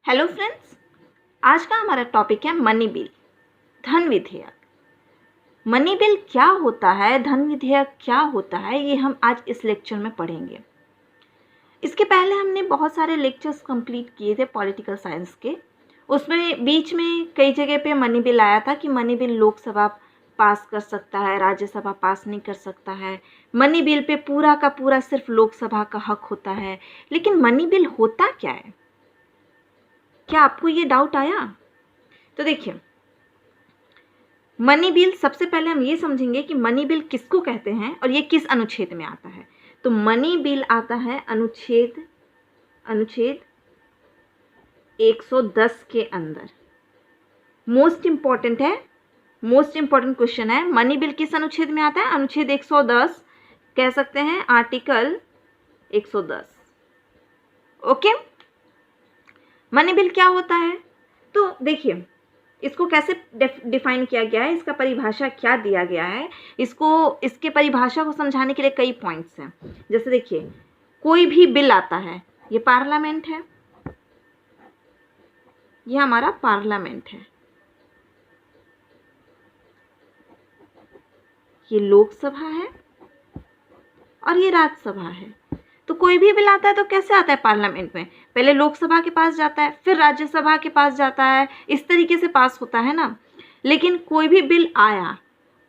Hello friends, आज का हमारा टॉपिक है मनी बिल, धन विधेयक। मनी बिल क्या होता है, धन विधेयक क्या होता है, ये हम आज इस लेक्चर में पढ़ेंगे। इसके पहले हमने बहुत सारे लेक्चर्स कंप्लीट किए थे पॉलिटिकल साइंस के। उसमें बीच में कई जगह पे मनी बिल आया था कि मनी बिल लोकसभा पास कर सकता है, राज्यसभा पास नहीं कर सकता है। मनी बिल पे पूरा का पूरा सिर्फ लोकसभा का हक होता है। लेकिन मनी बिल होता क्या है? क्या आपको ये डाउट आया? तो देखिए, मनी बिल सबसे पहले हम ये समझेंगे कि मनी बिल किसको कहते हैं और ये किस अनुच्छेद में आता है। तो मनी बिल आता है अनुच्छेद 110 के अंदर। मोस्ट इंपॉर्टेंट क्वेश्चन है, मनी बिल किस अनुच्छेद में आता है? अनुच्छेद 110 कह सकते हैं, आर्टिकल 110। ओके, मनी बिल क्या होता है? तो देखिए, इसको कैसे डिफाइन किया गया है, इसका परिभाषा क्या दिया गया है, इसके परिभाषा को समझाने के लिए कई पॉइंट्स हैं। जैसे देखिए, कोई भी बिल आता है, ये पार्लियामेंट है, ये हमारा पार्लियामेंट है, ये लोकसभा है और ये राज्यसभा है। तो कोई भी बिल आता है तो कैसे आता है पार्लियामेंट में? पहले लोकसभा के पास जाता है, फिर राज्यसभा के पास जाता है, इस तरीके से पास होता है ना। लेकिन कोई भी बिल आया,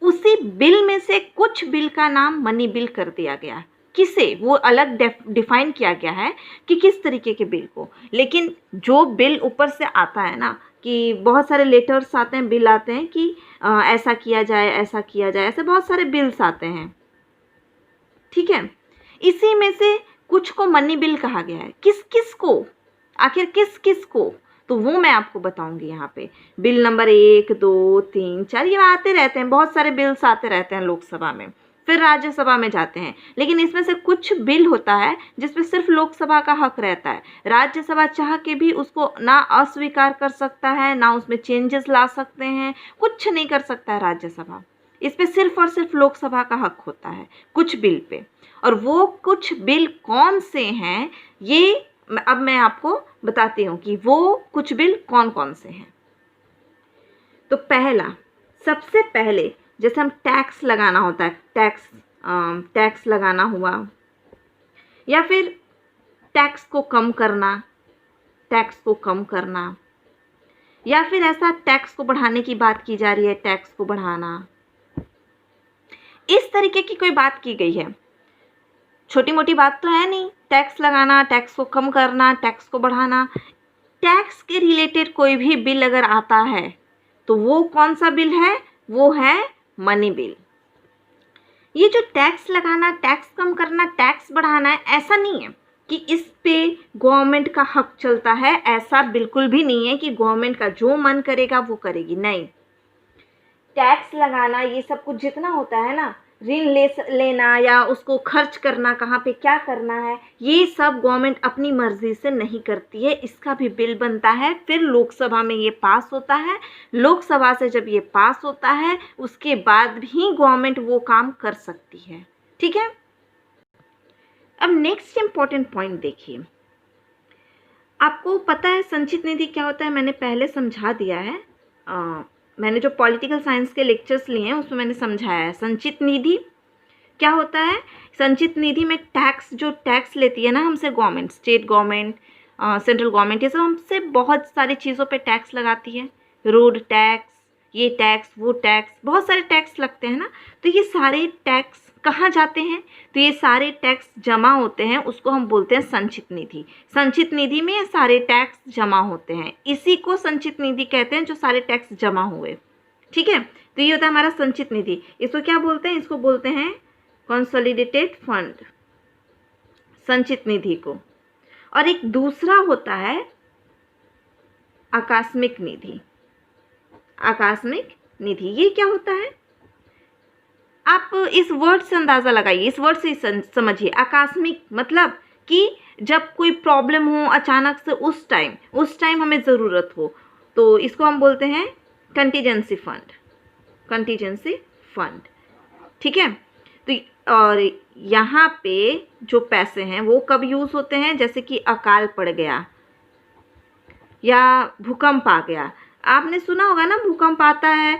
उसी बिल में से कुछ बिल का नाम मनी बिल कर दिया गया। किसे? वो अलग डिफाइन किया गया है कि किस तरीके के बिल को। लेकिन जो बिल ऊपर से आता है ना, कि बहुत सारे लेटर्स आते हैं, बिल आते हैं कि ऐसा किया जाए, ऐसा किया जाए, ऐसे बहुत सारे बिल्स आते हैं, ठीक है। इसी में से कुछ को मनी बिल कहा गया है। किस किस को? आखिर किस किस को? तो वो मैं आपको बताऊंगी यहाँ पे। बिल नंबर 1, 2, 3, 4 ये आते रहते हैं, बहुत सारे बिल्स आते रहते हैं लोकसभा में, फिर राज्यसभा में जाते हैं। लेकिन इसमें से कुछ बिल होता है जिसपे सिर्फ लोकसभा का हक रहता है। राज्यसभा चाह के भी उसको ना अस्वीकार कर सकता है, ना उसमें चेंजेस ला सकते हैं, कुछ नहीं कर सकता है राज्यसभा। इस पे सिर्फ और सिर्फ लोकसभा का हक होता है कुछ बिल पे। और वो कुछ बिल कौन से हैं, ये अब मैं आपको बताती हूँ कि वो कुछ बिल कौन कौन से हैं। तो पहला, सबसे पहले जैसे हम टैक्स लगाना होता है, टैक्स लगाना हुआ, या फिर टैक्स को कम करना, या फिर ऐसा टैक्स को बढ़ाने की बात की जा रही है, टैक्स को बढ़ाना, इस तरीके की कोई बात की गई है। छोटी मोटी बात तो है नहीं, टैक्स लगाना, टैक्स को कम करना, टैक्स को बढ़ाना। टैक्स के रिलेटेड कोई भी बिल अगर आता है तो वो कौन सा बिल है? वो है मनी बिल। ये जो टैक्स लगाना, टैक्स कम करना, टैक्स बढ़ाना है, ऐसा नहीं है कि इस पे गवर्नमेंट का हक चलता है। ऐसा बिल्कुल भी नहीं है कि गवर्नमेंट का जो मन करेगा वो करेगी, नहीं। टैक्स लगाना, ये सब कुछ जितना होता है ना, ऋण लेना या उसको खर्च करना, कहाँ पे क्या करना है, ये सब गवर्नमेंट अपनी मर्जी से नहीं करती है। इसका भी बिल बनता है, फिर लोकसभा में ये पास होता है। लोकसभा से जब ये पास होता है, उसके बाद भी गवर्नमेंट वो काम कर सकती है, ठीक है। अब नेक्स्ट इम्पॉर्टेंट पॉइंट देखिए, आपको पता है संचित निधि क्या होता है? मैंने पहले समझा दिया है। मैंने जो पॉलिटिकल साइंस के लेक्चर्स लिए हैं उसमें मैंने समझाया है। संचित निधि क्या होता है? संचित निधि में जो टैक्स लेती है ना हमसे government, state government, central government, ये सब हमसे बहुत सारी चीज़ों पे टैक्स लगाती है। रोड टैक्स, ये टैक्स, वो टैक्स, बहुत सारे टैक्स लगते हैं ना। तो ये सारे टैक्स कहाँ जाते हैं? तो ये सारे टैक्स जमा होते हैं, उसको हम बोलते हैं संचित निधि। संचित निधि में ये सारे टैक्स जमा होते हैं, इसी को संचित निधि कहते हैं, जो सारे टैक्स जमा हुए, ठीक है। तो ये होता है हमारा संचित निधि। इसको क्या बोलते हैं? इसको बोलते हैं कंसोलिडेटेड फंड, संचित निधि को। और एक दूसरा होता है आकस्मिक निधि। आकस्मिक निधि ये क्या होता है? आप इस वर्ड से अंदाज़ा लगाइए, इस वर्ड से समझिए। आकस्मिक मतलब कि जब कोई प्रॉब्लम हो अचानक से, उस टाइम हमें ज़रूरत हो, तो इसको हम बोलते हैं कंटीजेंसी फंड, ठीक है। तो और यहाँ पे जो पैसे हैं वो कब यूज़ होते हैं? जैसे कि अकाल पड़ गया, या भूकंप आ गया, आपने सुना होगा ना, भूकंप आता है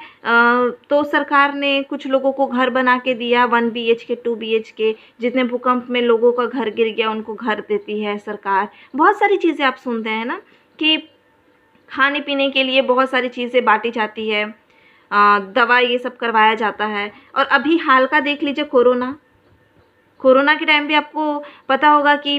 तो सरकार ने कुछ लोगों को घर बना के दिया, 1 BHK 2 BHK, जितने भूकंप में लोगों का घर गिर गया उनको घर देती है सरकार। बहुत सारी चीज़ें आप सुनते हैं ना कि खाने पीने के लिए बहुत सारी चीज़ें बांटी जाती है, दवा ये सब करवाया जाता है। और अभी हाल का देख लीजिए, कोरोना के टाइम भी आपको पता होगा कि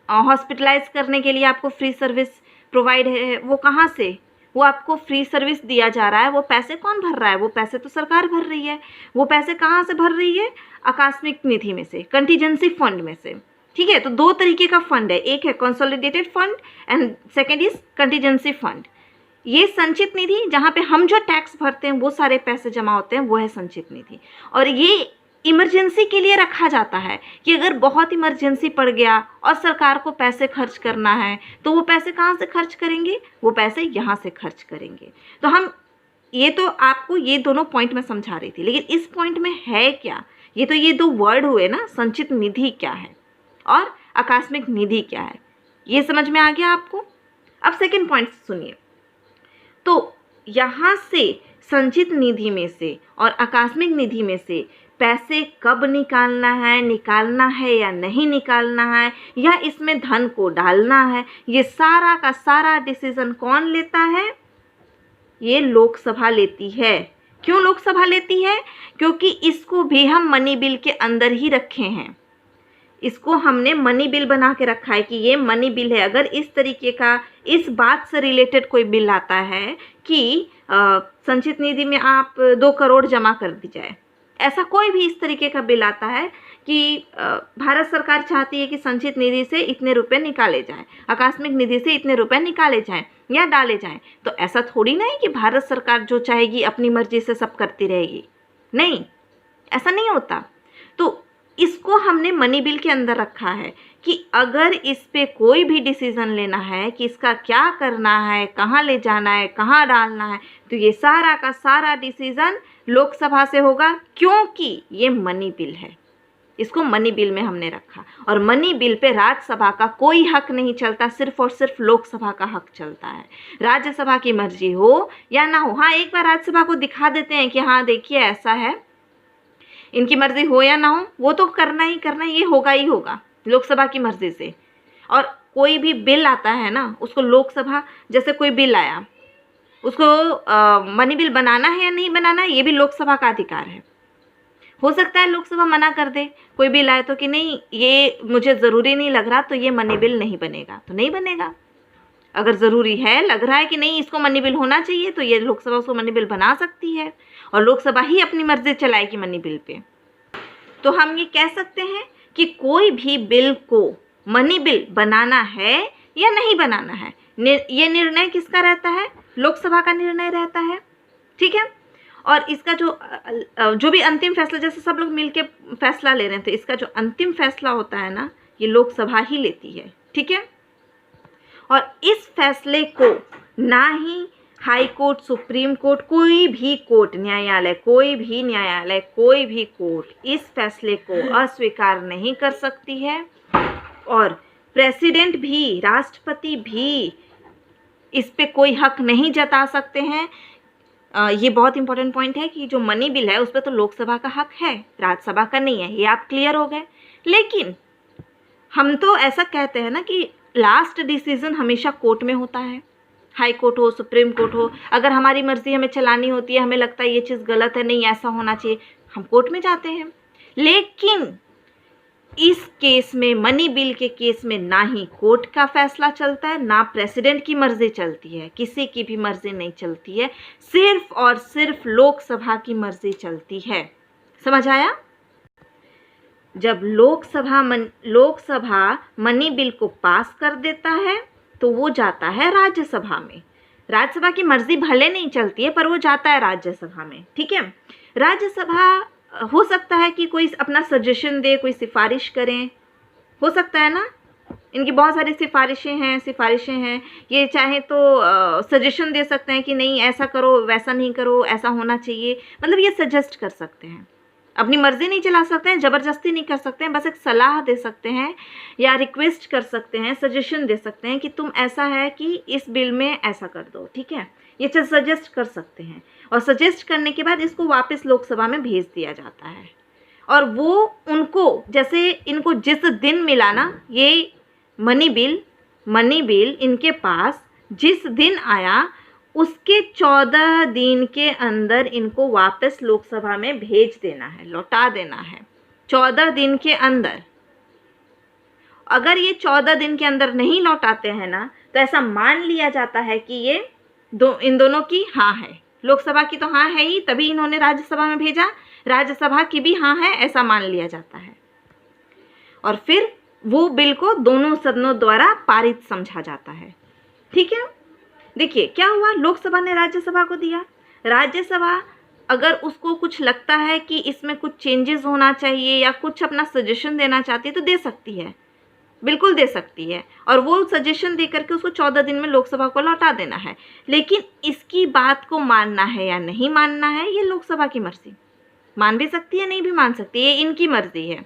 हॉस्पिटलाइज करने के लिए आपको फ्री सर्विस प्रोवाइड है। वो कहाँ से, वो आपको फ्री सर्विस दिया जा रहा है, वो पैसे कौन भर रहा है? वो पैसे तो सरकार भर रही है। वो पैसे कहाँ से भर रही है? आकस्मिक निधि में से, कंटीजेंसी फंड में से। ठीक है, तो 2 तरीके का फंड है, एक है consolidated fund and second is contingency fund. ये संचित निधि, जहाँ पे हम जो टैक्स भरते हैं वो सारे पैसे जमा होते हैं, वो है संचित निधि। और ये इमरजेंसी के लिए रखा जाता है कि अगर बहुत इमरजेंसी पड़ गया और सरकार को पैसे खर्च करना है तो वो पैसे कहाँ से खर्च करेंगे? वो पैसे यहाँ से खर्च करेंगे। तो हम ये तो आपको ये दोनों पॉइंट में समझा रही थी, लेकिन इस पॉइंट में है क्या? ये तो ये 2 वर्ड हुए ना, संचित निधि क्या है और आकस्मिक निधि क्या है, ये समझ में आ गया आपको? अब सेकेंड पॉइंट सुनिए। तो यहाँ से संचित निधि में से और आकस्मिक निधि में से पैसे कब निकालना है या नहीं निकालना है, या इसमें धन को डालना है, ये सारा का सारा डिसीजन कौन लेता है? ये लोकसभा लेती है। क्यों लोकसभा लेती है? क्योंकि इसको भी हम मनी बिल के अंदर ही रखे हैं। इसको हमने मनी बिल बना के रखा है कि ये मनी बिल है। अगर इस तरीके का, इस बात से रिलेटेड कोई बिल आता है कि संचित निधि में आप 2 करोड़ जमा कर दी जाए, ऐसा कोई भी इस तरीके का बिल आता है कि भारत सरकार चाहती है कि संचित निधि से इतने रुपए निकाले जाएं, आकस्मिक निधि से इतने रुपए निकाले जाएं या डाले जाएं, तो ऐसा थोड़ी ना है कि भारत सरकार जो चाहेगी अपनी मर्जी से सब करती रहेगी। नहीं, ऐसा नहीं होता। तो इसको हमने मनी बिल के अंदर रखा है कि अगर इस पे कोई भी डिसीज़न लेना है कि इसका क्या करना है, कहाँ ले जाना है, कहाँ डालना है, तो ये सारा का सारा डिसीज़न लोकसभा से होगा, क्योंकि ये मनी बिल है। इसको मनी बिल में हमने रखा, और मनी बिल पे राज्यसभा का कोई हक नहीं चलता, सिर्फ और सिर्फ लोकसभा का हक चलता है। राज्यसभा की मर्जी हो या ना हो, हाँ एक बार राज्यसभा को दिखा देते हैं कि हाँ देखिए ऐसा है, इनकी मर्जी हो या ना हो, वो तो करना ही करना, ये होगा ही होगा लोकसभा की मर्जी से। और कोई भी बिल आता है ना, उसको लोकसभा, जैसे कोई बिल आया, उसको मनी बिल बनाना है या नहीं बनाना है, ये भी लोकसभा का अधिकार है। हो सकता है लोकसभा मना कर दे, कोई बिल आए तो कि नहीं ये मुझे ज़रूरी नहीं लग रहा तो ये मनी बिल नहीं बनेगा, तो नहीं बनेगा। अगर ज़रूरी है, लग रहा है कि नहीं इसको मनी बिल होना चाहिए, तो ये लोकसभा उसको मनी बिल बना सकती है, और लोकसभा ही अपनी मर्जी चलाएगी मनी बिल पे। तो हम ये कह सकते हैं कि कोई भी बिल को मनी बिल बनाना है या नहीं बनाना है, ये निर्णय किसका रहता है? लोकसभा का निर्णय रहता है। ठीक है, और इसका जो भी अंतिम फैसला, जैसे सब लोग मिलके फैसला ले रहे हैं, तो इसका जो अंतिम फैसला होता है ना, ये लोकसभा ही लेती है। ठीक है, और इस फैसले को ना ही हाई कोर्ट, सुप्रीम कोर्ट, कोई भी कोर्ट, न्यायालय, कोई भी कोर्ट इस फैसले को अस्वीकार नहीं कर सकती है, और प्रेसिडेंट भी, राष्ट्रपति भी इस पे कोई हक नहीं जता सकते हैं। ये बहुत इंपॉर्टेंट पॉइंट है कि जो मनी बिल है उस पर तो लोकसभा का हक है, राज्यसभा का नहीं है, ये आप क्लियर हो गए। लेकिन हम तो ऐसा कहते हैं ना कि लास्ट डिसीजन हमेशा कोर्ट में होता है, हाई कोर्ट हो, सुप्रीम कोर्ट हो। अगर हमारी मर्जी हमें चलानी होती है, हमें लगता है ये चीज़ गलत है, नहीं ऐसा होना चाहिए, हम कोर्ट में जाते हैं। लेकिन इस केस में, मनी बिल के केस में, ना ही कोर्ट का फैसला चलता है, ना प्रेसिडेंट की मर्जी चलती है, किसी की भी मर्जी नहीं चलती है, सिर्फ और सिर्फ लोकसभा की मर्जी चलती है। समझ आया? जब लोकसभा मनी बिल को पास कर देता है तो वो जाता है राज्यसभा में। राज्यसभा की मर्जी भले नहीं चलती है, पर वो जाता है राज्यसभा में। ठीक है, राज्यसभा हो सकता है कि कोई अपना सजेशन दे, कोई सिफारिश करें, हो सकता है ना, इनकी बहुत सारी सिफारिशें हैं। ये चाहे तो सजेशन दे सकते हैं कि नहीं ऐसा करो, वैसा नहीं करो, ऐसा होना चाहिए, मतलब ये सजेस्ट कर सकते हैं। अपनी मर्जी नहीं चला सकते हैं, ज़बरदस्ती नहीं कर सकते हैं, बस एक सलाह दे सकते हैं या रिक्वेस्ट कर सकते हैं, सजेशन दे सकते हैं कि तुम ऐसा है कि इस बिल में ऐसा कर दो, ठीक है, ये चीज़ सजेस्ट कर सकते हैं। और सजेस्ट करने के बाद इसको वापस लोकसभा में भेज दिया जाता है। और वो उनको, जैसे इनको जिस दिन मिला ना ये मनी बिल इनके पास जिस दिन आया उसके 14 दिन के अंदर इनको वापस लोकसभा में भेज देना है, लौटा देना है 14 दिन के अंदर। अगर ये 14 दिन के अंदर नहीं लौटाते हैं ना तो ऐसा मान लिया जाता है कि ये इन दोनों की हाँ है, लोकसभा की तो हाँ है ही, तभी इन्होंने राज्यसभा में भेजा, राज्यसभा की भी हाँ है, ऐसा मान लिया जाता है। और फिर वो बिल को दोनों सदनों द्वारा पारित समझा जाता है, ठीक है। देखिए क्या हुआ, लोकसभा ने राज्यसभा को दिया, राज्यसभा अगर उसको कुछ लगता है कि इसमें कुछ चेंजेस होना चाहिए या कुछ अपना सजेशन देना चाहती है तो दे सकती है, बिल्कुल दे सकती है। और वो सजेशन दे करके उसको 14 दिन में लोकसभा को लौटा देना है। लेकिन इसकी बात को मानना है या नहीं मानना है ये लोकसभा की मर्जी, मान भी सकती है नहीं भी मान सकती है, ये इनकी मर्जी है।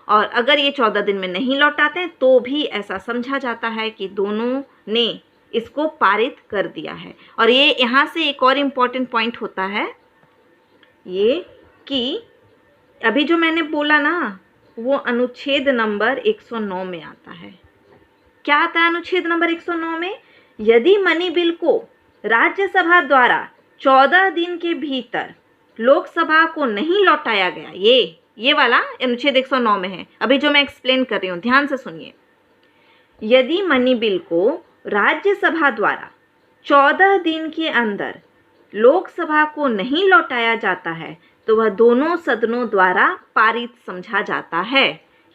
और अगर ये 14 दिन में नहीं लौटाते तो भी ऐसा समझा जाता है कि दोनों ने इसको पारित कर दिया है। और ये यहाँ से एक और इम्पॉर्टेंट पॉइंट होता है ये कि अभी जो मैंने बोला ना वो अनुच्छेद नंबर 109 में आता है। क्या आता है अनुच्छेद नंबर 109 में? यदि मनी बिल को राज्यसभा द्वारा 14 दिन के भीतर लोकसभा को नहीं लौटाया गया, ये वाला अनुच्छेद 109 में है, अभी जो मैं एक्सप्लेन कर रही हूँ, ध्यान से सुनिए। यदि मनी बिल को राज्यसभा द्वारा 14 दिन के अंदर लोकसभा को नहीं लौटाया जाता है तो वह दोनों सदनों द्वारा पारित समझा जाता है।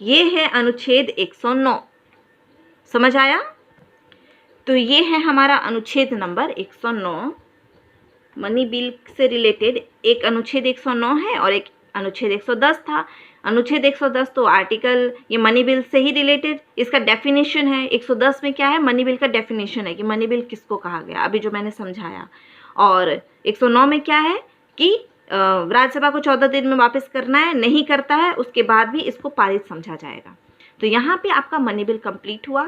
ये है अनुच्छेद 109, समझ आया? तो ये है हमारा अनुच्छेद नंबर 109, मनी बिल से रिलेटेड एक अनुच्छेद 109 है और एक अनुच्छेद 110 था। अनुच्छेद 110 तो आर्टिकल ये मनी बिल से ही रिलेटेड, इसका डेफिनेशन है। 110 में क्या है, मनी बिल का डेफिनेशन है कि मनी बिल किसको कहा गया, अभी जो मैंने समझाया। और 109 में क्या है कि राज्यसभा को 14 दिन में वापस करना है, नहीं करता है उसके बाद भी इसको पारित समझा जाएगा। तो यहाँ पे आपका मनी बिल कंप्लीट हुआ।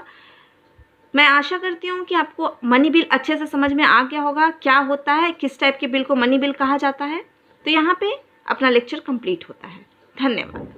मैं आशा करती हूँ कि आपको मनी बिल अच्छे से समझ में आ गया होगा, क्या होता है, किस टाइप के बिल को मनी बिल कहा जाता है। तो यहाँ पे अपना लेक्चर कंप्लीट होता है। धन्यवाद।